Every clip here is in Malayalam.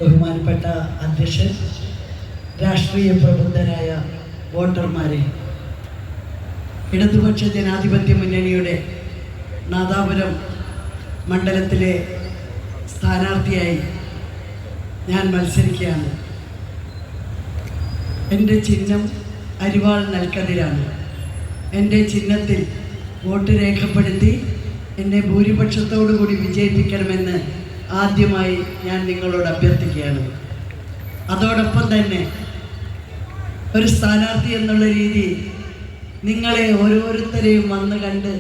ബഹുമാനപ്പെട്ട അധ്യക്ഷൻ, രാഷ്ട്രീയ പ്രബുദ്ധരായ വോട്ടർമാരെ, ഇടതുപക്ഷ ജനാധിപത്യ മുന്നണിയുടെ നാദാപുരം മണ്ഡലത്തിലെ സ്ഥാനാർത്ഥിയായി ഞാൻ മത്സരിക്കുകയാണ്. എൻ്റെ ചിഹ്നം അരിവാൾ നെൽക്കതിരാണ്. എൻ്റെ ചിഹ്നത്തിൽ വോട്ട് രേഖപ്പെടുത്തി എന്നെ ഭൂരിപക്ഷത്തോടു കൂടി വിജയിപ്പിക്കണമെന്ന് ആദ്യമായി ഞാൻ നിങ്ങളോട് അഭ്യർത്ഥിക്കുകയാണ്. അതോടൊപ്പം തന്നെ ഒരു സ്ഥാനാർത്ഥി എന്നുള്ള രീതിയിൽ നിങ്ങളെ ഓരോരുത്തരെയും വന്ന് കണ്ട്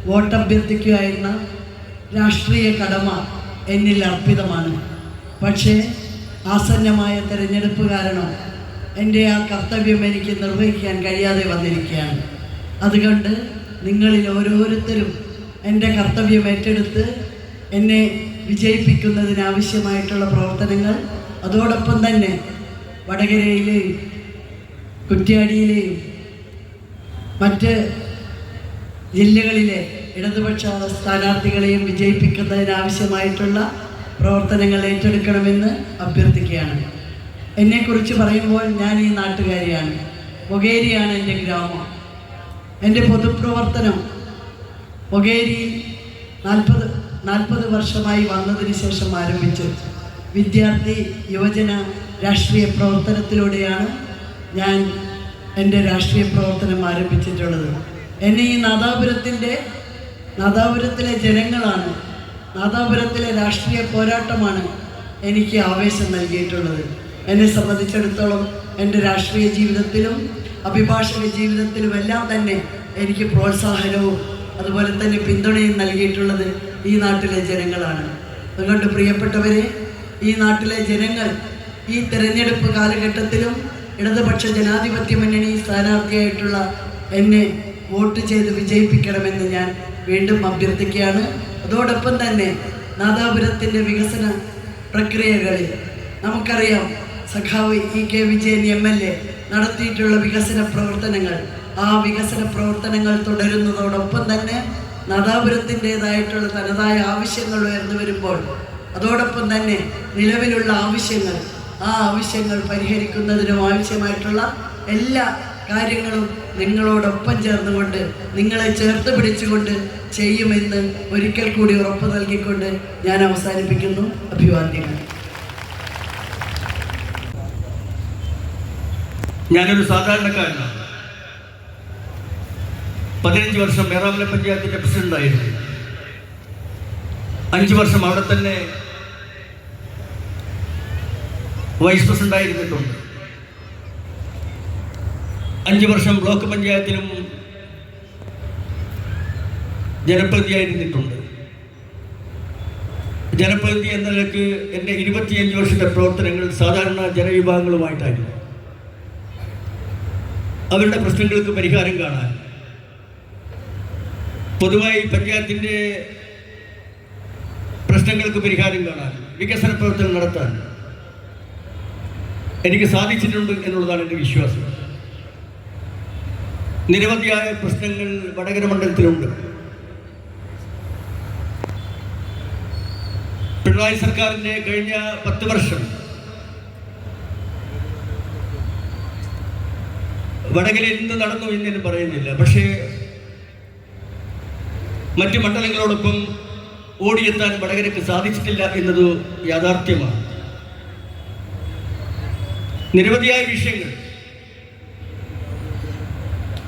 വോട്ടഭ്യർത്ഥിക്കുക എന്ന രാഷ്ട്രീയ കടമ എന്നിൽ അർപ്പിതമാണ്. പക്ഷേ ആസന്നമായ തെരഞ്ഞെടുപ്പ് കാരണം എൻ്റെ ആ കർത്തവ്യം എനിക്ക് നിർവഹിക്കാൻ കഴിയാതെ വന്നിരിക്കുകയാണ്. അതുകൊണ്ട് നിങ്ങളിൽ ഓരോരുത്തരും എൻ്റെ കർത്തവ്യം ഏറ്റെടുത്ത് എന്നെ വിജയിപ്പിക്കുന്നതിനാവശ്യമായിട്ടുള്ള പ്രവർത്തനങ്ങൾ, അതോടൊപ്പം തന്നെ വടകരയിലെയും കുറ്റ്യാടിയിലെയും മറ്റ് ജില്ലകളിലെ ഇടതുപക്ഷ സ്ഥാനാർത്ഥികളെയും വിജയിപ്പിക്കുന്നതിനാവശ്യമായിട്ടുള്ള പ്രവർത്തനങ്ങൾ ഏറ്റെടുക്കണമെന്ന് അഭ്യർത്ഥിക്കുകയാണ്. എന്നെക്കുറിച്ച് പറയുമ്പോൾ ഞാൻ ഈ നാട്ടുകാരിയാണ്. മൊകേരിയാണ് എൻ്റെ ഗ്രാമം. എൻ്റെ പൊതുപ്രവർത്തനം മൊകേരിയിൽ 40 വർഷമായി വന്നതിന് ശേഷം ആരംഭിച്ചു. വിദ്യാർത്ഥി യുവജന രാഷ്ട്രീയ പ്രവർത്തനത്തിലൂടെയാണ് ഞാൻ എൻ്റെ രാഷ്ട്രീയ പ്രവർത്തനം ആരംഭിച്ചിട്ടുള്ളത്. എന്നെ ഈ നാദാപുരത്തിലെ ജനങ്ങളാണ്, നാദാപുരത്തിലെ രാഷ്ട്രീയ പോരാട്ടമാണ് എനിക്ക് ആവേശം നൽകിയിട്ടുള്ളത്. എന്നെ സംബന്ധിച്ചിടത്തോളം എൻ്റെ രാഷ്ട്രീയ ജീവിതത്തിലും അഭിഭാഷക ജീവിതത്തിലുമെല്ലാം തന്നെ എനിക്ക് പ്രോത്സാഹനവും അതുപോലെ തന്നെ പിന്തുണയും നൽകിയിട്ടുള്ളത് ഈ നാട്ടിലെ ജനങ്ങളാണ്. അതുകൊണ്ട് പ്രിയപ്പെട്ടവരെ, ഈ നാട്ടിലെ ജനങ്ങൾ ഈ തെരഞ്ഞെടുപ്പ് കാലഘട്ടത്തിലും ഇടതുപക്ഷ ജനാധിപത്യ മുന്നണി സ്ഥാനാർത്ഥിയായിട്ടുള്ള എന്നെ വോട്ട് ചെയ്ത് വിജയിപ്പിക്കണമെന്ന് ഞാൻ വീണ്ടും അഭ്യർത്ഥിക്കുകയാണ്. അതോടൊപ്പം തന്നെ നാദാപുരത്തിൻ്റെ വികസന പ്രക്രിയകളിൽ നമുക്കറിയാം, സഖാവ് EK വിജയൻ MLA നടത്തിയിട്ടുള്ള വികസന പ്രവർത്തനങ്ങൾ, ആ വികസന പ്രവർത്തനങ്ങൾ തുടരുന്നതോടൊപ്പം തന്നെ നാദാപുരത്തിൻ്റേതായിട്ടുള്ള തനതായ ആവശ്യങ്ങൾ ഉയർന്നു വരുമ്പോൾ അതോടൊപ്പം തന്നെ നിലവിലുള്ള ആവശ്യങ്ങൾ, ആ ആവശ്യങ്ങൾ പരിഹരിക്കുന്നതിനും ആവശ്യമായിട്ടുള്ള എല്ലാ കാര്യങ്ങളും നിങ്ങളോടൊപ്പം ചേർന്നുകൊണ്ട്, നിങ്ങളെ ചേർത്ത് പിടിച്ചുകൊണ്ട് ചെയ്യുമെന്ന് ഒരിക്കൽ കൂടി ഉറപ്പ് നൽകിക്കൊണ്ട് ഞാൻ അവസാനിപ്പിക്കുന്നു. അഭിവാദ്യങ്ങൾ. ഞാനൊരു സാധാരണക്കാരനാണ്. 15 വർഷം മേറാമല പഞ്ചായത്തിൻ്റെ പ്രസിഡൻ്റായിരുന്നു. 5 വർഷം അവിടെ തന്നെ വൈസ് പ്രസിഡൻ്റായിരുന്നിട്ടുണ്ട്. 5 വർഷം ബ്ലോക്ക് പഞ്ചായത്തിലും ജനപ്രതിനിധിയായിരുന്നിട്ടുണ്ട്. ജനപ്രതിനിധി എന്ന നിലക്ക് എൻ്റെ 25 വർഷത്തെ പ്രവർത്തനങ്ങൾ സാധാരണ ജനവിഭാഗങ്ങളുമായിട്ടായിരുന്നു. അവരുടെ പ്രശ്നങ്ങൾക്ക് പരിഹാരം കാണാൻ, പൊതുവായി പഞ്ചായത്തിൻ്റെ പ്രശ്നങ്ങൾക്ക് പരിഹാരം കാണാൻ, വികസന പ്രവർത്തനം നടത്താൻ എനിക്ക് സാധിച്ചിട്ടുണ്ട് എന്നുള്ളതാണ് എൻ്റെ വിശ്വാസം. നിരവധിയായ പ്രശ്നങ്ങൾ വടകര മണ്ഡലത്തിലുണ്ട്. പിണറായി സർക്കാരിൻ്റെ കഴിഞ്ഞ 10 വർഷം വടകര എന്ത് നടന്നു എന്ന് ഞാൻ പറയുന്നില്ല. പക്ഷേ മറ്റ് മണ്ഡലങ്ങളോടൊപ്പം ഓടിയെത്താൻ വടകരയ്ക്ക് സാധിച്ചിട്ടില്ല എന്നത് യാഥാർത്ഥ്യമാണ്. നിരവധിയായ വിഷയങ്ങൾ,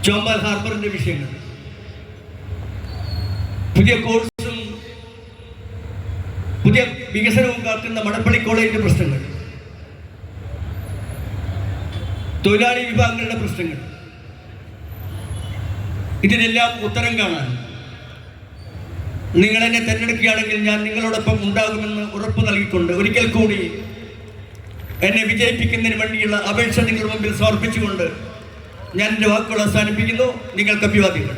ചോമ്പാൽ ഹാർബറിൻ്റെ വിഷയങ്ങൾ, പുതിയ കോഴ്സും പുതിയ വികസനവും കാക്കുന്ന മണപ്പള്ളി കോളേജിൻ്റെ പ്രശ്നങ്ങൾ, തൊഴിലാളി വിഭാഗങ്ങളുടെ പ്രശ്നങ്ങൾ, ഇതിനെല്ലാം ഉത്തരം കാണാൻ നിങ്ങളെന്നെ തിരഞ്ഞെടുക്കുകയാണെങ്കിൽ ഞാൻ നിങ്ങളോടൊപ്പം ഉണ്ടാകുമെന്ന് ഉറപ്പ് നൽകിക്കൊണ്ട് ഒരിക്കൽ കൂടി എന്നെ വിജയിപ്പിക്കുന്നതിന് വേണ്ടിയുള്ള അപേക്ഷ നിങ്ങളുടെ മുമ്പിൽ സമർപ്പിച്ചുകൊണ്ട് ഞാൻ എൻ്റെ വാക്കുകൾ അവസാനിപ്പിക്കുന്നു. നിങ്ങൾക്ക് അഭിവാദ്യങ്ങൾ.